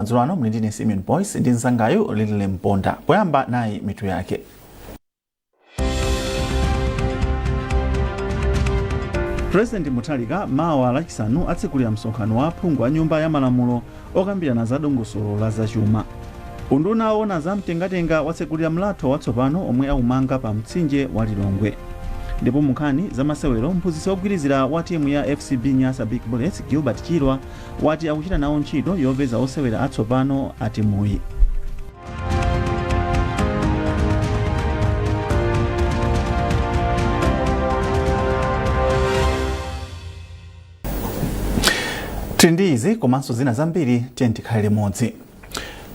Zulano mlindini Simeon Boyce ndi nzangayo Lilile Mponda. Poyamba nayi mitu yake. President Mutharika mawa lachisanu atsekulira msonkhano wa aphungu a nyumba ya malamulo okambirana za dongosolo la zachuma. Unduna owona za mtengatenga watsekulira mlatho watsopano omwe aumanga pa mtsinje wa Lilongwe. Ndipo munkhani za masewero mphunzitsi wogwirizira wa timu ya FCB Nyasa Big Bullets Gilbert Chirwa wati akuchita nawo ntchito yopeza osewera atsopano a timuyi. Tindizi komanso zina zambiri tikhale limodzi.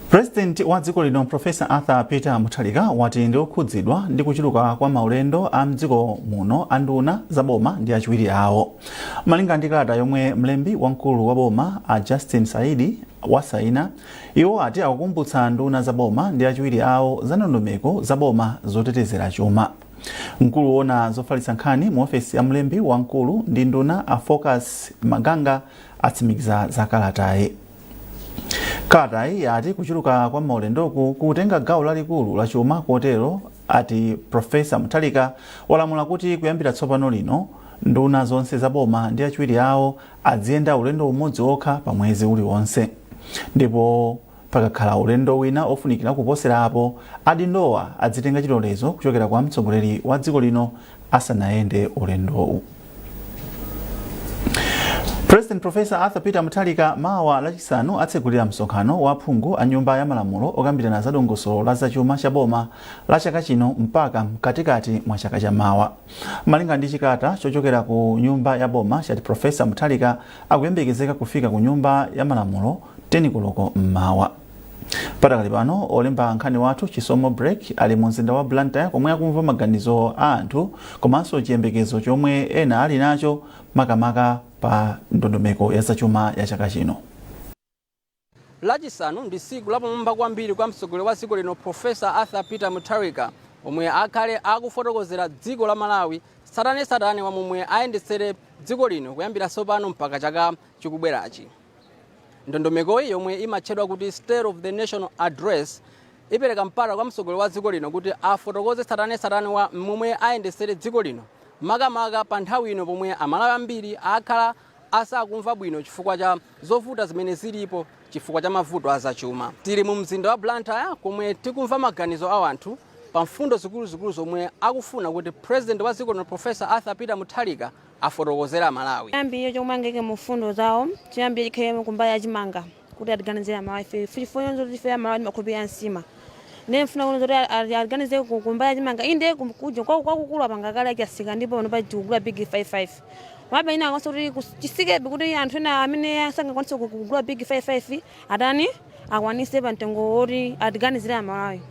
President wa dziko lino Professor Arthur Peter Mutharika wati ndi okhudzidwa ndi kuchuluka kwa maulendo a mdziko muno a nduna za boma ndi achiwiri awo. Malinga ndi kalata yomwe mlembi wamkulu wa boma a Justin Saidi wasaina, iwo ati akukumbutsa nduna za boma ndi achiwiri awo za ndondomeko za boma zotetezera chuma. Mkulu wona zofalitsa nkhani mu ofesi ya mlembi wamkulu ndi nduna a Focus Maganga atsimikiza za kalatayi. Kalatayi ati kuchuluka kwa maulendoku kutenga gawo lalikulu la chuma kotero ati Professor Mutharika walamula kuti kuyambira tsopano lino nduna zonse za boma ndi achiwiri awo adziyenda ulendo umodzi okha pa mwezi uliwonse. Ndipo pakakhala ulendo wina ofunikira kuposerapo adindowa adzitenga chilolezo kuchokera kwa mtsogoleri wa dziko lino asanayende ulendowu. President Professor Arthur Peter Mutharika mawa lachisanu atsekulira msonkhano wa aphungu a nyumba ya malamulo okambirana za dongosolo la zachuma cha boma la chaka chino mpaka mkatikati mwa chaka cha mawa. Malinga ndi chikata chochokera ku nyumba ya boma chati Professor Mutharika akuyembekezeka kufika ku nyumba ya malamulo 10 koloko mmawa. Patakali pano olemba nkhani wathu Chisomo Break ali mu mzinda wa Blantyre komwe akumva maganizo a anthu komanso chiyembekezo chomwe ena ali nacho makamaka pa ndondomeko ya zachuma ya chaka chino. Lachisanu ndi tsiku lapamwamba kwambiri kwa mtsogoleri wa dziko lino Professor Arthur Peter Mutharika omwe akhale akufotokozera dziko la Malawi satane wa momwe ayendetsere dziko lino kuyambira tsopano mpaka chaka chikubwerachi. Ndondomekoyi yomwe imatchedwa kuti State of the National Address ipereka mpata kwa mtsogoleri wa dziko lino kuti afotokoze satane wa momwe ayendetsere dziko lino makamaka pa nthawi ino pomwe amalawi ambiri akhala asakumva bwino chifukwa cha zovuta zimene zilipo chifukwa cha mavuto azachuma. Tili mu mzinda wa Blantyre komwe tikumva maganizo a anthu pa mfundo zikuluzikulu zomwe akufuna kuti President wa dziko lino Professor Arthur Peter Mutharika afotokozera Malawi. Chiyambiyo chomwe angeke mu mfundo zawo chiyambiyo chikhale kumbali ya chimanga kuti atiganizire Malawi fifo tife ya Malawi makhulupirira nsima. Nemfuna kuno zoti aliganize kumbali ya chimanga inde kuja kwakukulu apanga kale akasika ndipo pano pachikugula big 55. Waba ina akonso kuti chisike kuti anthu ena amene sangakwanisa kugula big 55 atani akwanise pa mtengo oti atiganizire Malawi.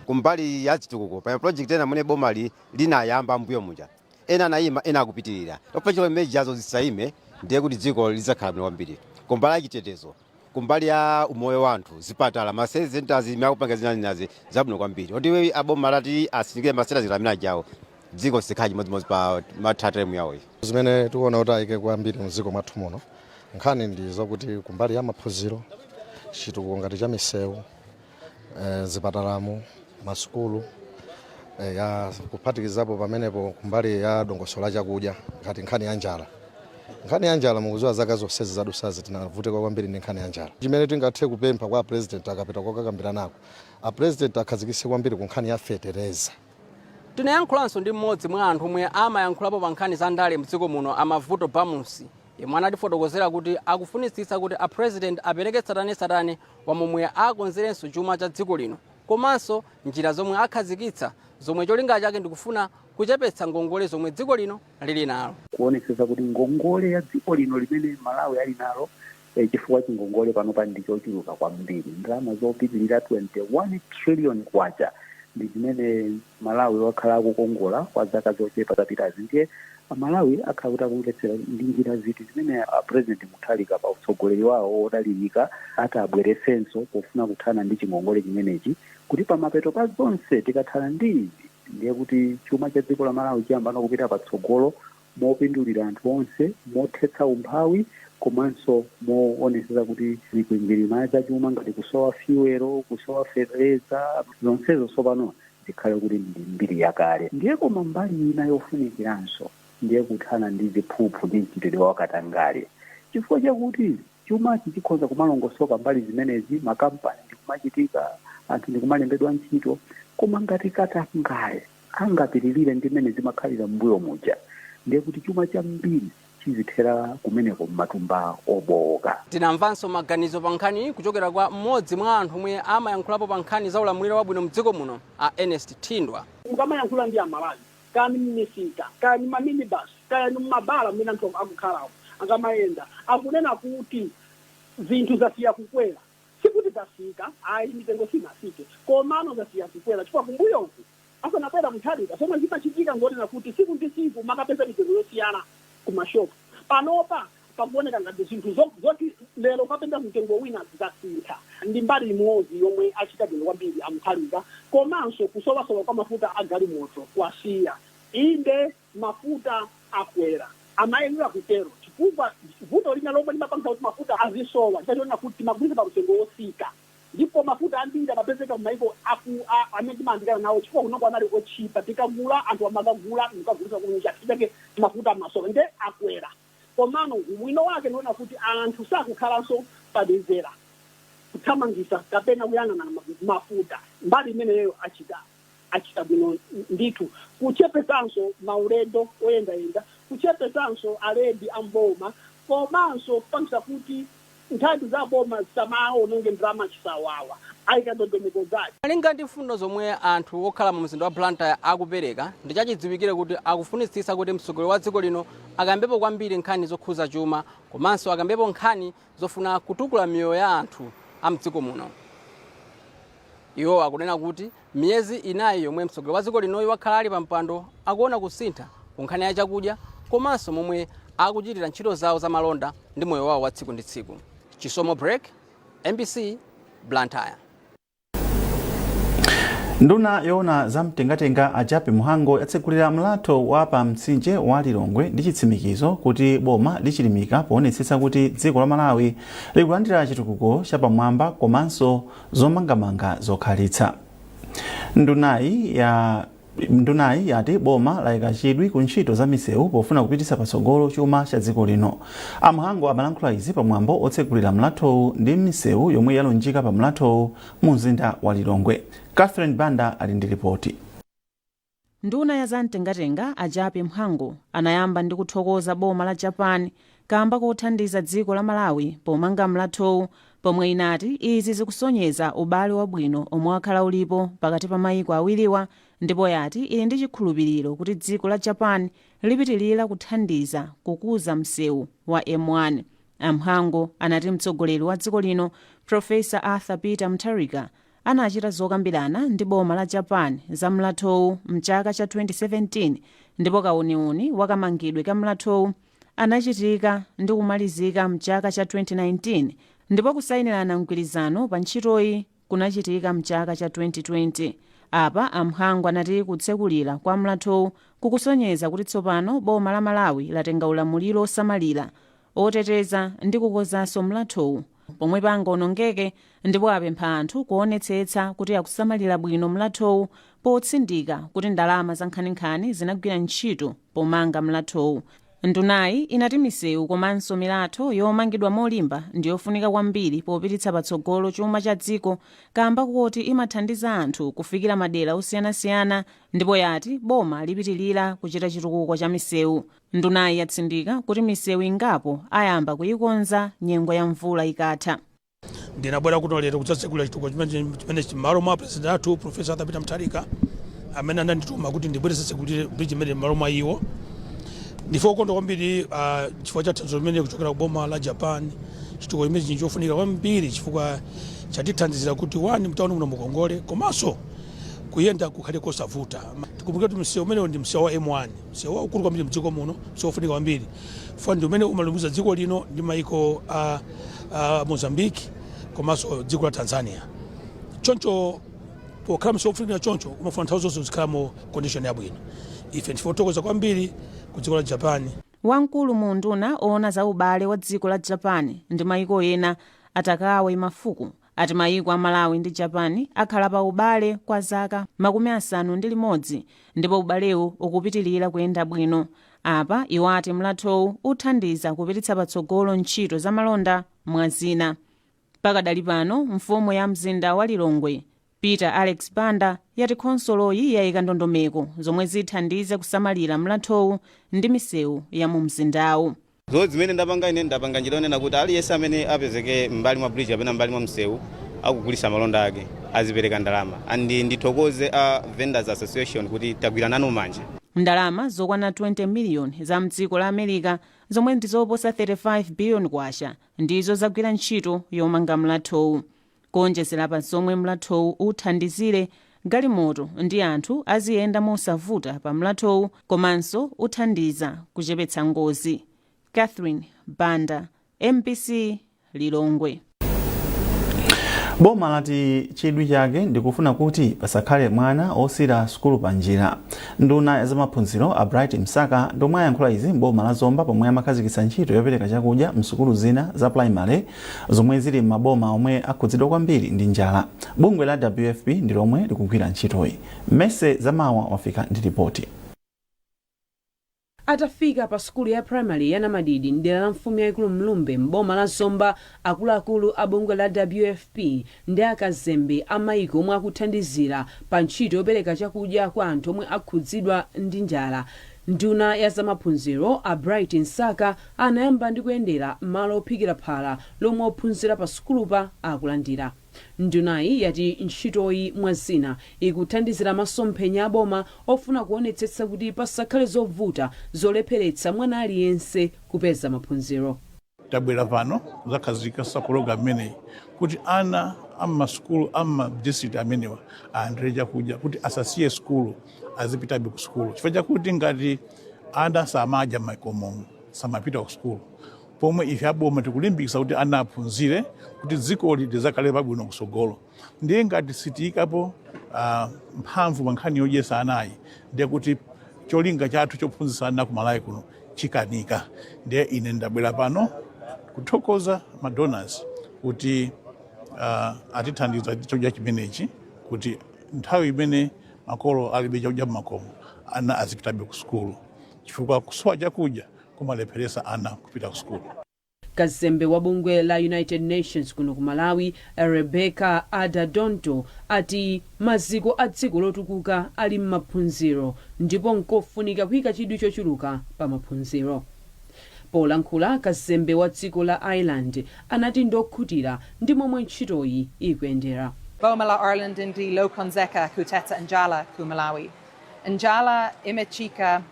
Kumbali ya chitukuko pa project ena mune boma linayamba mbuyo muja ena naima ena akupitirira topachilo mejazo zisaime ndiye kuti dziko lizakhala bwino kwambiri. Kumbali ya chitetezo, kumbali ya umoyo wa anthu, zipatala, masenzentazi imakupanga zinazinazi zabwino kwambiri. Oti aboma lati asindikire masera zilamina jawo dziko sikhaji modzi pa mathatemu yawoyi. Zimene tikuona kuti ayike kwambiri muziko mwathu muno nkhani ndi zokuti kumbali ya maphunziro, chitukuko ngati cha misewu, zipatalamu, masukulu, ya kuphatikizapo pamenepo kumbali ya dongosolo la chakudya ngati nkhani ya njala. Nkhani ya njala mukuziwa zaka zonsezi zadusazi tinavutika kwambiri ndi nkhani ya njala. Chimene tingathe kupempha kwa president akapita kokakambira nako, a president akhazikitse kwambiri ku nkhani ya fetereza. Tinayankhulanso ndi mmodzi mwa anthu omwe amayankhulapo pa nkhani za ndale mdziko muno amavuto Bamusi yemwe anatifotokozera kuti akufunitsitsa kuti a president apereke satane wa momwe akonzerenso chuma cha dziko lino komanso njira zomwe akhazikitsa zomwe cholinga chake ndikufuna kuchepetsa ngongole zomwe dziko lino lili nalo. Kuonetsa kuti ngongole ya dziko lino limene Malawi ali nalo chifukwa chingongole pano pa ndi chochuluka kwambiri. Ndalama zopitirira 21 trillion kwacha ndi zimene Malawi wakhala akukongola kwa zaka zochepa zapitazi. Ndiye Malawi akhala kuti akumvetsera ndi njira ziti zimene President Mutharika pa utsogoleri wawo odalirika atabweresenso pofuna kuthana ndi chingongole chimenechi kuti pa mapeto pa zonse tikathana ndi izi ndiye kuti chuma cha dziko la Malawi chiyamba kupita patsogolo mopindulira anthu onse, mothetsa umphawi, komanso moonetsetsa kuti zigwingwirima zachuma ngati kusowa fuel, kusowa fertilizer, zonsezo tsopano zikhale kuti ndi mbiri yakale. Ndiye koma mbali ina yofunikiranso ndiye kuthana ndi ziphuphu ndi mchitidwe wakatangale, chifukwa chakuti chumachi chikhoza kumalongosoka mbali zimenezi, makampani ndikumachitika, anthu ndikumalembedwa ntchito, koma ngati katangale angapitirire ndi mmene zimakhalira mbuyo muja, ndiye kuti chuma chambiri chizithera kumeneko m'matumba obowoka. Tinamvanso maganizo pa nkhani kuchokera kwa mmodzi mwa anthu omwe amayankhulapo pa nkhani za ulamuliro wabwino mdziko muno, a Ernest Thindwa. Mukamayankhula ndi amalawi, kani m'misika, kani maminibus, kani m'mabala mmene anthu akukhalawo akamayenda, akunena kuti zinthu zasiya kukwera. Sikuti zasika, ayi mitengo sinasike, komano zasiya kukwera. Chifukwa kumbuyo uku asanabwera Mutharika, somwe zimachitika ngonena kuti siku ndi siku makapeza mitengo yosiyana kumashopu. Panopa pakuoneka ngati zinthu zoti lero kapenda mtengo wina zasintha. Ndi mbali imodzi yomwe achita bwino kwambiri Mutharika, komanso kusowasowa kwa mafuta a galimoto kwasiya. Inde mafuta akwera, amayenera kutero chifukwa vuto lina lomwe limapangisa kuti mafuta azisowa chachona kuti magulisa pa mtengo wosika, ndipo mafuta ambiri amapezeka m'maiko amene timandikana nawo chifukwa kunongo anali ochipa, tikagula anthu amakagula mukagulisa kunja chifukwa mafuta amasowa nde akwera. Komano mwino wake ndiona kuti anthu sakukhalanso padezera kuthamangisa kapena kuyang'ana mafuta. Mbali imeneyo achita bwino ndithu kuchepesanso maulendo oyendayenda, kuchepesanso aledi amboma, komanso kupangisa kuti nthambi za boma zisamaononge ndalama chisawawa ayikandondomeko zake. Malinga ndi mfundo zomwe anthu okhala mu mzinda wa Blantyre akupereka, ndichachidziwikire kuti akufunitsitsa kuti mtsogoleri wa dziko lino akambepo kwambiri nkhani zokhuza chuma, komanso akambepo nkhani zofuna kutukula miyoyo ya anthu a mdziko muno. Iwo akunena kuti miyezi inayi yomwe mtsogoleri wa dziko linoyi wakhala ali pa mpando akuona kusintha ku nkhani ya chakudya, komanso momwe akuchitira ntchito zawo za malonda ndi moyo wawo wa tsiku ndi tsiku. Chisomo Break, MBC, Blantyre. Nduna yoona za mtengatenga achape Muhango yatsekulira mlatho wa pa mtsinje wa Lilongwe ndi chitsimikizo kuti boma lichilimika poonetsetsa kuti dziko la Malawi likulandira chitukuko chapamwamba komanso zomangamanga zokhalitsa. Ndunayi yati boma layika chidwi ku ntchito za misewu pofuna kupititsa patsogolo chuma cha dziko lino. Amuhango amalankhula izi pamwambo otsekulira mlathowu ndi misewu yomwe yalunjika pa mlathowu mu mzinda wa Lilongwe. Catherine Banda ali ndi ripoti. Nduna ya za mtengatenga achape Muhango anayamba ndi kuthokoza boma la Japan kamba kothandiza dziko la Malawi pomanga mlathowu, pomwe inati izi zikusonyeza ubale wabwino omwe wakhala ulipo pakati pa mayiko awiriwa, ndipo yati ili ndi chikhulupiriro kuti dziko la Japan lipitilira kuthandiza kukuza msewu wa M1. Muhango anati mtsogoleri wa dziko lino Profesa Arthur Peter Mutharika anachita zokambirana ndi boma la Japan za mlathowu mchaka cha 2017, ndipo kauniuni wakamangidwe ka mlathowu anachitika ndi kumalizika mchaka cha 2019, ndipo kusayinirana mgwirizano pa ntchitoyi kunachitika mchaka cha 2020. Apa Muhango anati kutsekulira kwa mlathowu kukusonyeza kuti tsopano boma la Malawi latenga ulamuliro osamalira, oteteza ndi kukozanso mlathowu pomwe pangaonongeke, ndipo apempha anthu kuonetsetsa kuti akusamalira bwino mlathowu potsindika kuti ndalama za nkhaninkhani zinagwira ntchito pomanga mlathowu. Ndunayi inati misewu komanso milatho yomangidwa molimba ndiyofunika kwambiri popititsa patsogolo chuma cha dziko, kamba kuti imathandiza anthu kufikira madera osiyanasiyana, ndipo yati boma lipitilira kuchita chitukuko cha misewu. Ndunayi yatsindika kuti misewu ingapo ayamba kuyikonza nyengo ya mvula ikatha. Ndinabwera kuno lero kutsatsegula chitukuko chimene m'malo mwa president athu Profesa Arthur Peter Mutharika amene anandituma kuti ndibweretse kuti bridge imene m'malo mwa iwo. Ndifo kondo kwambiri chifukwa cha thandizo limene kuchokera ku boma la Japan, chitukuko chimene chinjofunika kwambiri chifukwa chatithandizira kuti wani mtaona muno mukongole komanso kuyenda kukhale kosavuta. Tikumbukira kuti msewu umene ndi msewu wa M1, msewu waukulu kwambiri mdziko muno, msewu ofunika kwambiri chifukwa ndi umene umalumikizira dziko lino ndi mayiko a Mozambique komanso dziko la Tanzania. Choncho pokhala msewu ofunika choncho umafuna nthawi zonse zikhala mu condition yabwino. Ife ndifo tokoza kwambiri ku dziko la Japan. wamkulu mu unduna oona za ubale wa dziko la Japan ndi mayiko ena Atakawa Imafuku ati mayiko a Malawi ndi Japan akhala pa ubale kwa zaka 50 ndipo ubalewu ukupitilira kuyenda bwino. Apa iwo ati mlathowu uthandiza kupititsa patsogolo ntchito za malonda mwazina. Pakadali pano mfumu ya mzinda wa Lilongwe Peter Alex Banda yati khonsoloyi yayika ndondomeko zomwe zithandize kusamalira mlathowu ndi misewu ya mu mzindawu. Zimene ndapanga njira yonena kuti aliyense amene apezeke mbali mwa bridge kapena mbali mwa msewu akugulitsa malonda ake azipereka ndalama. Ndithokoze a Vendors Association kuti tagwira nanu manja. Ndalama zokwana 20 miliyoni za mdziko la America zomwe ndizoposa 35 billion kwacha ndizo zagwira ntchito yomanga mlathowu. Kuonjezera pa zomwe mlathowu uthandizire, galimoto ndi anthu aziyenda mosavuta pa mlathowu komanso uthandiza kuchepetsa ngozi. Catherine Banda, MBC Lilongwe. Boma lati chidwi chake ndikufuna kuti pasakhale mwana osira sukulu panjira. Nduna ya zamaphunziro a Bright Msaka ndomwe ayankhula izi mboma la Zomba pomwe amakhazikitsa ntchito yopereka chakudya msukulu zina za primary zomwe zili m'maboma omwe akhudzidwa kwambiri ndi njala. Bungwe la WFP ndi lomwe likugwira ntchitoyi. Mese Zamawa wafika ndi ripoti. Atafika pa skulu ya primary ya Namadidi ndela la mfumu yaikulu Mlumbe mboma la Zomba, akuluakulu a bungwe la WFP ndi akazembe amayiko omwe akuthandizira pa ntchito yopereka chakudya kwa anthu omwe akhudzidwa ndi njala. Nduna ya zamaphunziro a Bright Msaka anayamba ndi kuyendera malo ophikira phala lomwe ophunzira pa skulupa akulandira. Ndunayi yati ntchitoyi mwazina ikuthandizira masomphenya aboma ofuna kuonetsetsa kuti pasakhale zovuta zolepheretsa mwana aliyense kupeza maphunziro. Tabwera pano zakhazikitsa program imeneyi kuti ana amasukulu district amenewa alandire chakudya kuti asasiye skulu azipitabe ku skulu. Chifukwa chakuti ngati ana samadya maikomomo samapita ku skulu, pomwe ife aboma tikulimbikitsa kuti ana aphunzire kuti dzikoli lizakhale pabwino kusogolo. Ndiye ngati sitiyikapo mphamvu pa nkhani yodyetsa anayi, ndiye kuti cholinga chathu chophunzitsa ana ku Malawi kuno chikanika. Ndiye ine ndabwera pano kuthokoza ma donors kuti atithandiza chakudya chimenechi kuti nthawi imene makolo alibe chakudya m'makomo ana azipitabe ku skulu, chifukwa kusowa chakudya kumalepheretsa ana kupita ku skulu. Kazembe wa bungwe la United Nations kuno ku Malawi Rebecca Adadonto ati maziko a dziko lotukuka ali m'maphunziro ndipo nkofunika kuyika chidwi chochuluka pa maphunziro. Polankhula kazembe wa dziko la Ireland anati ndokhutira ndi momwe ntchitoyi ikuyendera. Boma la Ireland ndi lokonzeka kuthetsa njala ku Malawi. Njala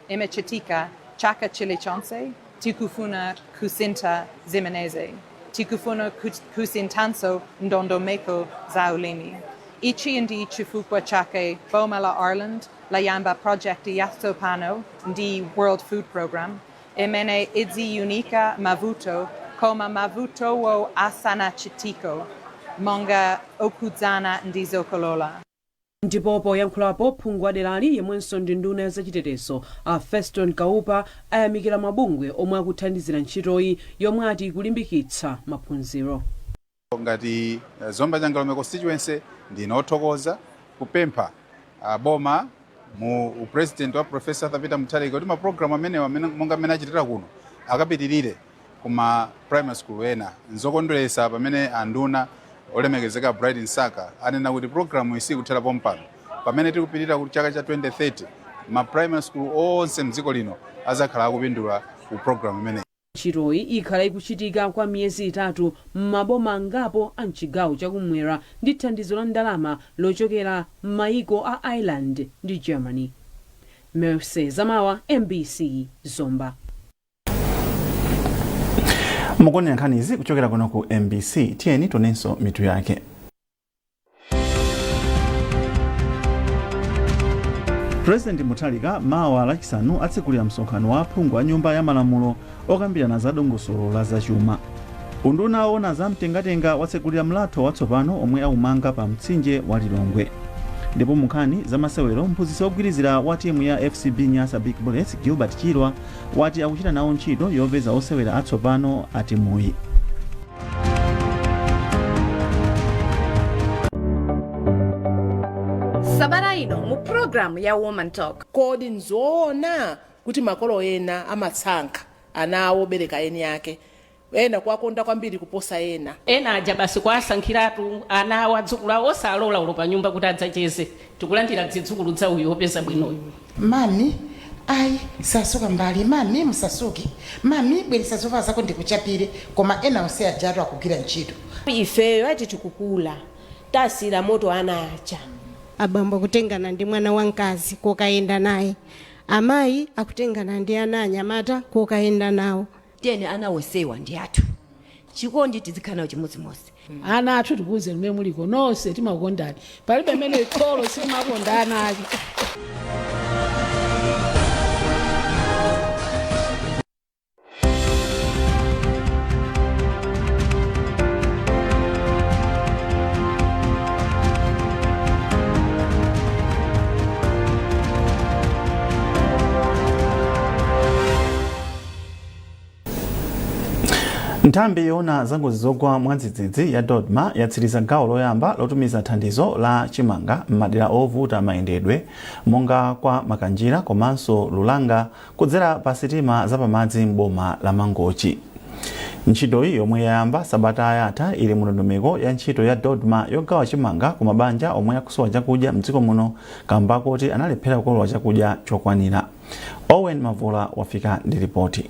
imechitika chaka chilichonse tikufuna kusinta zimeneze. Tikufuna kusintanso ndondomeko za ulimi. Ichi ndi chifukwa chake boma la Ireland layamba projekti yatsopano ndi World Food Program imene idzi unika mavuto koma mavuto wo asanachitiko monga okudzana ndi zokolola. Ndipo poyankhulapo phungu wa derali yemwenso ndi nduna ya zachitetezo a Feston Kaupa ayamikira mabungwe omwe akuthandizira ntchitoyi yomwe ati kulimbikitsa maphunziro. Ngati Zomba Changalome constituency ndinothokoza kupempha boma mu president wa Professor Arthur Peter Mutharika kuti ma program amenewa monga amene achitira kuno akapitirire kuma primary school ena. Nzokondweretsa pamene anduna olemekezeka Bright Msaka anena kuti programu isi kuthera pompano pamene tikupitirira ku chaka cha 2030 ma primary school onse mdziko lino azakhala akupindula ku programu imene. Ntchitoyi ikhala ikuchitika kwa miyezi 3 m'maboma angapo a mchigawo chakumwera ndi thandizo la ndalama lochokera m'mayiko a Ireland ndi Germany. Mese Zamawa, MBC Zomba. Mukoni nkhani izi kuchokera kuno ku MBC, tiyeni tonenso mitu yake. President Mutharika mawa lachisanu atsekulira msonkhano wa aphungu a nyumba ya malamulo okambirana za dongosolo la zachuma. Unduna ona za mtengatenga watsekulira mlatho watsopano omwe aumanga pa mtsinje wa Lilongwe. ndipo munkhani za masewero mphunzitsi wogwirizira wa timu ya FCB Nyasa Big Bullets Gilbert Chirwa wati akuchita nawo ntchito yopeza osewera atsopano a timuyi. Sabata ino mu program ya Woman Talk. Kodi nzoona kuti makolo ena amatsankha ana awo obereka eni yake ena kwakonda kwambiri kuposa ena aja basi kwasankhiratu ana awo adzukulu awo osalola ulo pa nyumba kuti adzacheze tikulandira zidzukulu za uyu opeza bwinoyo. Mami ayi sasuka mbali mami musasuke mami bweresa zovala zako ndikuchapire koma ena onse ajatu akugwira ntchito. Ifeyo ati tikukula tasira moto ana acha abambo kutengana ndi mwana wankazi kokaenda naye amayi akutengana ndi ana anyamata kokaenda nawo tene ana wesewa ndi athu chikondi tizikhala chimodzimodzi. Ana athu tikuze limene muliko nonse timakondani palibe mene kholo simakondana ali. Nthambi yona zangozi zogwa mwadzidzidzi ya Dodma yatsiriza gawo loyamba lotumiza thandizo la chimanga m'madera ovuta mayendedwe monga kwa Makanjira komanso Lulanga kudzera pa sitima zapamadzi m'boma la Mangochi. Ntchitoyi yomwe yayamba sabata yatha ili mu ndondomeko ya ntchito ya Dodma yogawa chimanga ku mabanja omwe akusowa chakudya mdziko muno kamba kuti analephera kukolola chakudya chokwanira. Owen Mavula wafika ndi ripoti.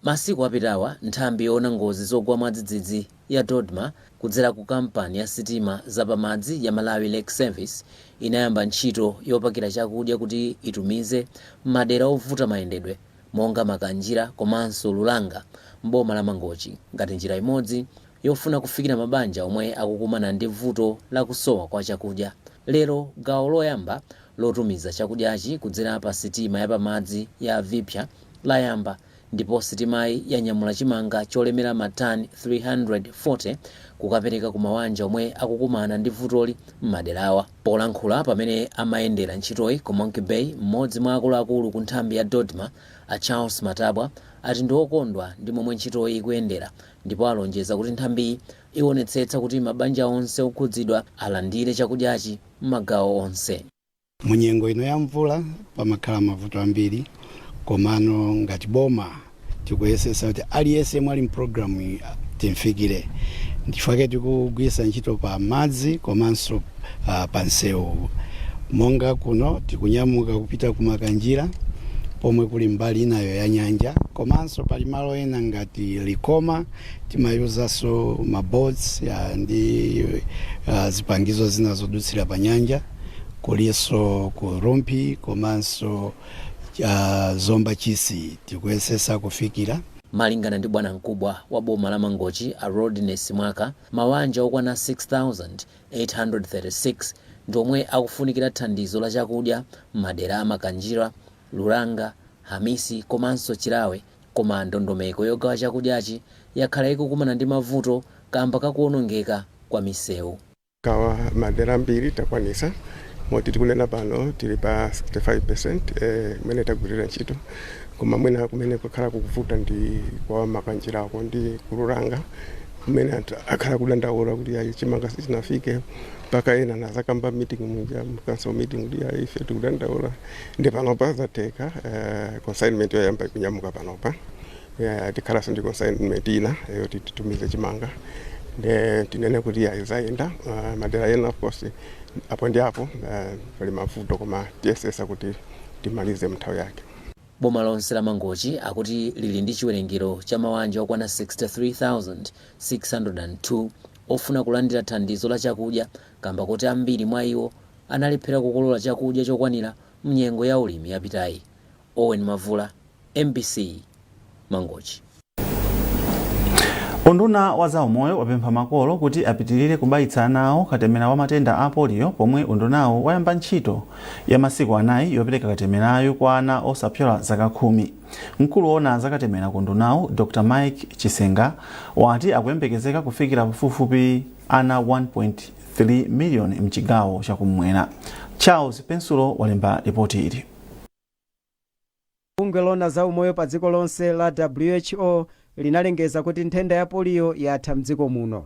Masiku apitawa nthambi yona ngozi zogwa mwadzidzidzi ya Dodma kudzera ku kampani ya sitima zapamadzi ya Malawi Lake Service inayamba ntchito yopakira chakudya kuti itumize madera ovuta mayendedwe monga Makanjira komanso Lulanga m'boma la Mangochi ngati njira imodzi yofuna kufikira mabanja omwe akukumana ndi vuto la kusowa kwa chakudya. Lero gawo loyamba lotumiza chakudyachi kudzera pa sitima yapamadzi ya Vipya layamba ndipo sitimayi yanyamula chimanga cholemera matani 340 kukapereka ku mabanja omwe akukumana ndi vutoli m'maderawa. Polankhula pamene amayendera ntchitoyi ku Monkey Bay, mmodzi mwa akuluakulu ku nthambi ya Dodma a Charles Matabwa ati ndi okondwa ndi momwe ntchitoyi ikuyendera ndipo alonjeza kuti nthambiyi ionetsetsa kuti mabanja onse okhudzidwa alandire chakudyachi m'magawo onse. Munyengo ino ya mvula pamakhala mavuto ambiri komano ngati boma tikuyesesa kuti aliyense mwali mpulogalamu timfikire ndifake tikugwisa ntchito pa madzi komanso pa nsewu monga kuno tikunyamuka kupita ku Makanjira pomwe kuli mbali inayo ya nyanja komanso pali malo ena ngati Likoma timayuzaso maboats ndi zipangizo zinazodutsira pa nyanja kuliso ku Rumpi komanso Zomba Chisi tikuyesesa kufikira. Malingana ndi bwana mkubwa wa boma la Mangochi a Rodness Mwaka, mabanja okwana 6,836 ndomwe akufunikira thandizo la chakudya m'madera a Makanjira, Lulanga, Hamisi komanso Chirawe, koma ndondomeko yogawa chakudyachi yakhala ikukumana ndi mavuto kamba kakuonongeka kwa misewu. Gawa madera ambiri takwanisa moti tikunena pano tili pa 65% mene tagwirira ntchito koma mwina kumene kukhala kukuvuta ndi kwa Makanjirako ndi Kululanga kumene akhala kudandaula kuti ayi chimanga sichinafike mpaka ena nazakamba meeting munja council meeting ndi ife tikudandaula ndi panopa zateka consignment yoyamba kunyamuka panopa tikhala ndi consignment ina yoti titumize chimanga tinene kuti aizayenda madera ena of course apo ndi apo pali mavuto koma tiyesesa kuti timalize mnthawi yake. Boma lonse la Mangochi akuti lili ndi chiwerengero cha mabanja okwana 63,602 ofuna kulandira thandizo la chakudya kamba kuti ambiri mwa iwo analephera kukolola chakudya chokwanira mnyengo ya ulimi yapitayi. Owen Mavula, MBC, Mangochi. Unduna wa zaumoyo wapempha makolo kuti apitirire kubaitsa nawo katemera wa matenda a polio pomwe undunawo wayamba ntchito ya masiku 4 yopereka katemerayo kwa ana osapyola zaka 10. Mkulu wona zakatemera ku undunawo Dr. Mike Chisenga wati akuyembekezeka kufikira pafupifupi ana 1.3 miliyoni mchigawo chakumwera. Charles Pensulo walemba ripoti ili. Bungwe lona za umoyo pa dziko lonse la WHO linalengeza kuti nthenda ya polio yatha mdziko muno.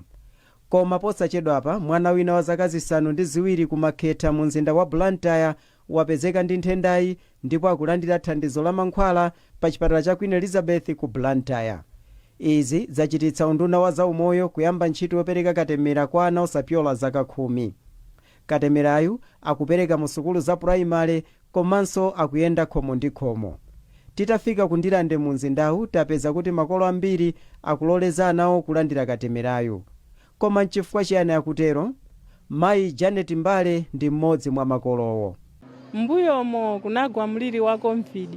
Koma posachedwapa mwana wina wa zaka zisanu ndi ziwiri kumakhetha mu mzinda wa Blantyre wapezeka ndi nthendayi ndipo akulandira thandizo la mankhwala pa chipatala cha Queen Elizabeth ku Blantyre. Izi zachititsa unduna wa za umoyo kuyamba ntchito yopereka katemera kwa ana osapyola zaka 10. Katemerayu akupereka mu sukulu za primary komanso akuyenda khomo ndi khomo. Titafika kundilande mu mzindawu tapeza kuti makolo ambiri akuloleza anawo kulandira katemerayu. Koma nchifukwa chiyani akutero? Mayi Janet Mbale ndi mmodzi mwa makolowo. Mbuyomo kunagwa mliri wa COVID.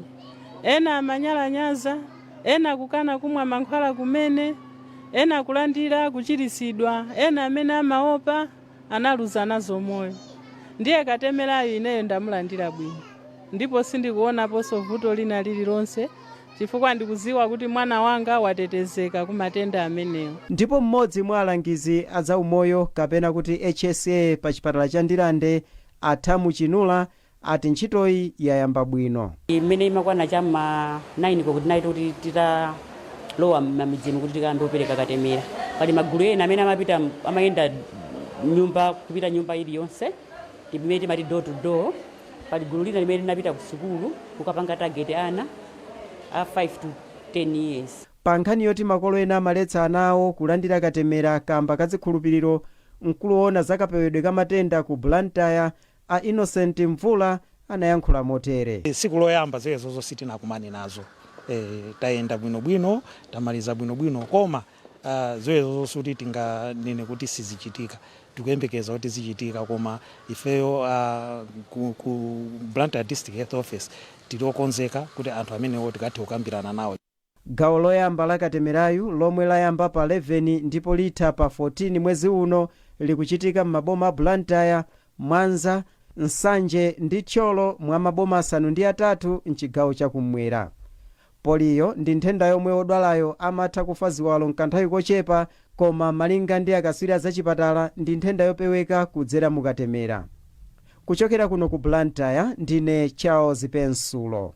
Ena amanyalanyaza, ena kukana kumwa mankhwala kumene, ena kulandira kuchirisidwa, ena amene amaopa analuza nazo moyo. Ndiye katemerayo ineyo ndamulandira bwino. Ndipo sindikuonaponso vuto lina lililonse chifukwa ndikuziwa kuti mwana wanga watetezeka ku matenda amenewo. Ndipo mmodzi mwa alangizi a za umoyo kapena kuti HSA pa chipatala cha Ndilande Athamu Chinula ati ntchitoyi yayamba bwino. Imene imakwana chama 9 kuti naito kuti titalowa m'midzi kuti tikandopereka katemera. Pali magulu ena amene amapita amayenda nyumba kupita nyumba iliyonse imene timati door to door. Pali gulu lina limene linapita ku sukulu kukapanga target ana a 5 to 10 years. Pa nkhani yoti makolo ena amaletsa anawo kulandira katemera kamba kazikhulupiriro, mkuluona zakapewedwe ka matenda ku Blantyre a Innocent Mvula anayankhula motere. Siku loyamba zezo sitinakumane nazo. Tayenda bwinobwino, tamaliza bwinobwino, koma zezo suti tinganene kuti sizichitika. Tukuyembekeza kuti zichitika, koma ifeyo ku Blantyre District Health Office tilokonzeka kuti anthu amenewo tikathe kukambirana nawo. Gawo loyamba la katemerayu lomwe layamba pa 11 ndipo litha pa 14 mwezi uno likuchitika m'maboma a Blantyre, Mwanza, Nsanje ndi Tcholo mwa maboma asanu ndi atatu mchigawo chakumwera. Polio ndi nthenda yomwe odwalayo amatha kufa ziwalo mkanthawi kochepa, koma malinga ndi akatswiri za chipatala ndi nthenda yopeweka kudzera mukatemera. Kuchokera kuno ku Blantyre ndine Charles Pensulo.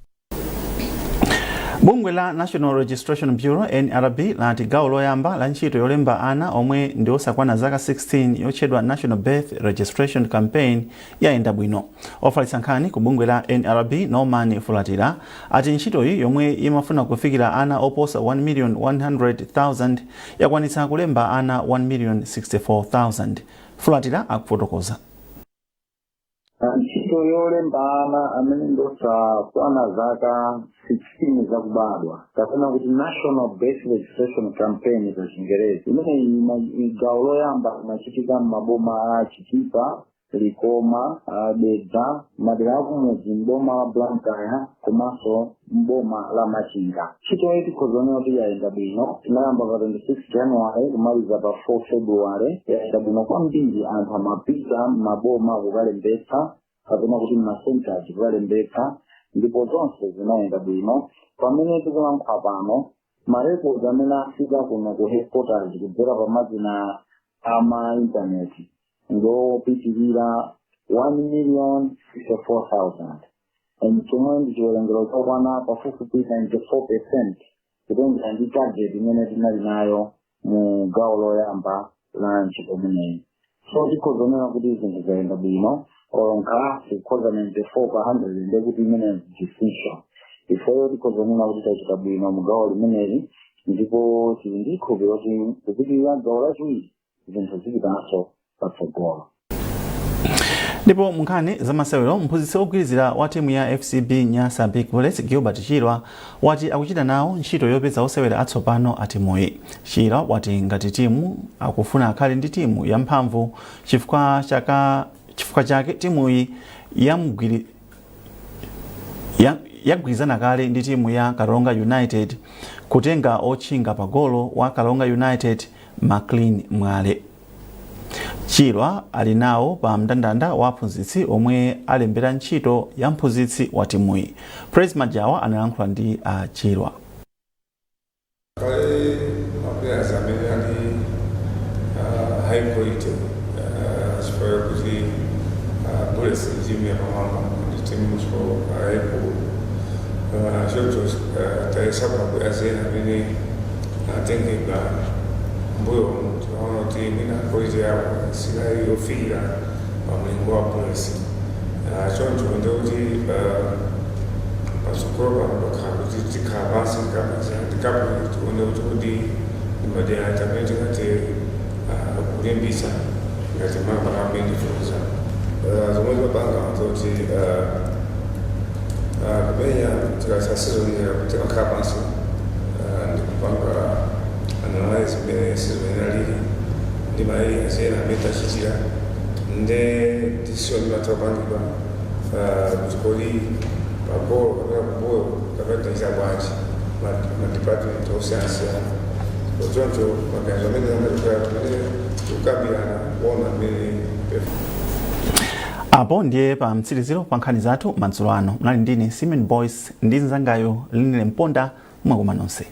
Bungwe la National Registration Bureau NRB lati gawo loyamba la ntchito yolemba ana omwe ndi osakwana zaka 16 yotchedwa National Birth Registration Campaign yayenda bwino. Ofalitsa nkhani ku bungwe la NRB Norman Fulatira ati ntchitoyi yomwe imafuna kufikira ana oposa 1,100,000 yakwanitsa kulemba ana 1,064,000. Fulatira akufotokoza. Ntchito yolemba ana amene ndosakwana zaka 16 zakubadwa kapena kuti National Birth Registration Campaign za Chingerezi. Imene gawo loyamba linachitika m'maboma a Chitipa, Likoma, Dedza, madera akumudzi m'boma la Blantyre komanso m'boma la Machinga. Ntchito iyi tikhozonera kuti yayenda bwino. Tinayamba pa 26 January kumaliza pa 4 February. Yayenda bwino kwambiri, anthu amapita m'maboma kukalembetsa kapena kuti m'masentazi kukalembetsa, ndipo zonse zinayenda bwino. Pamene tikulankhula pano, marecords amene afika kuno ku headquarters kudzera pa mazina ama intaneti ngopitirira 1,064,000. Chomwe ndi chiwerengero chokwana pafupifupi 94% kutengera ndi target imene tinali nayo mu gawo loyamba la ntchito imeneyi. So tikhozonera kuti zinthu zayenda bwino. Oronka sikhoza 94 pa 100 ndekuti imene distinction. Ifeyo tikhozonera kuti tachita bwino mu gawo limeneli, ndipo tili ndi khulupiriro kuti kupitirira gawo lachiwiri zinthu zipitanso patsogolo. Ndipo munkhani za masewero, mphunzitsi ogwirizira wa timu ya FCB Nyasa Big Bullets Gilbert Chirwa wati akuchita nawo ntchito yopeza osewera atsopano a timuyi. Chirwa wati ngati timu akufuna akhale ndi timu yamphamvu chifukwa chake timuyi yagwirizana kale ndi timu ya Kalonga United kutenga otchinga pagolo wa Kalonga United McLean Mwale. Chirwa ali nawo pa mndandanda wa mphunzitsi omwe alembera ntchito ya mphunzitsi wa timuyi. Praise Majawa analankhula ndi Chirwa. Kale maplayers amene ali high quality chifukwa kuti bulesi timu yapamwamba ndi timu yaikulu choncho tayesaba kuyazena amene atengedwa mbuyo timaona kuti mwina polisi yawo sinali yofikira pamlingo wa polisi choncho ndikuti pasukulu pakhala kuti tikhala pansi ndikabwino tione kuti madera tamene tingati kulimbisa ngati mamba amene tifuza zomwe zimapanga kuti kumenya tikasasizonera kuti timakhala pansi ndikupanga analyze zimene sizimene ndi malili azena amene tachitira nde decision imatapangidwa kuti kodi pabolo kapena kumbuyo kapena taiza bwanji madepartment osiyanasiyana choncho maganizo amene amene tikukambirana kuona amene apo ndiye pa mtsiriziro pa nkhani zathu madzulo ano mnali ndine Simon Boyce ndi nzangayo Linile Mponda mwakoma nonse.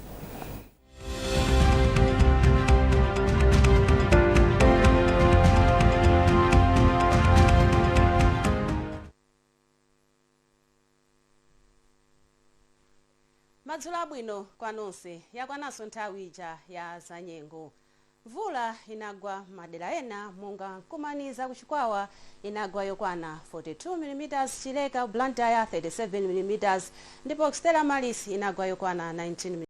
Madzulo abwino kwa nonse yakwananso nthawi ija ya zanyengo. Mvula inagwa madera ena monga Kumaniza kuchikwawa inagwa yokwana 42 mm, Chileka Blantyre 37 mm ndipo Stella Maris inagwa yokwana 19 mm.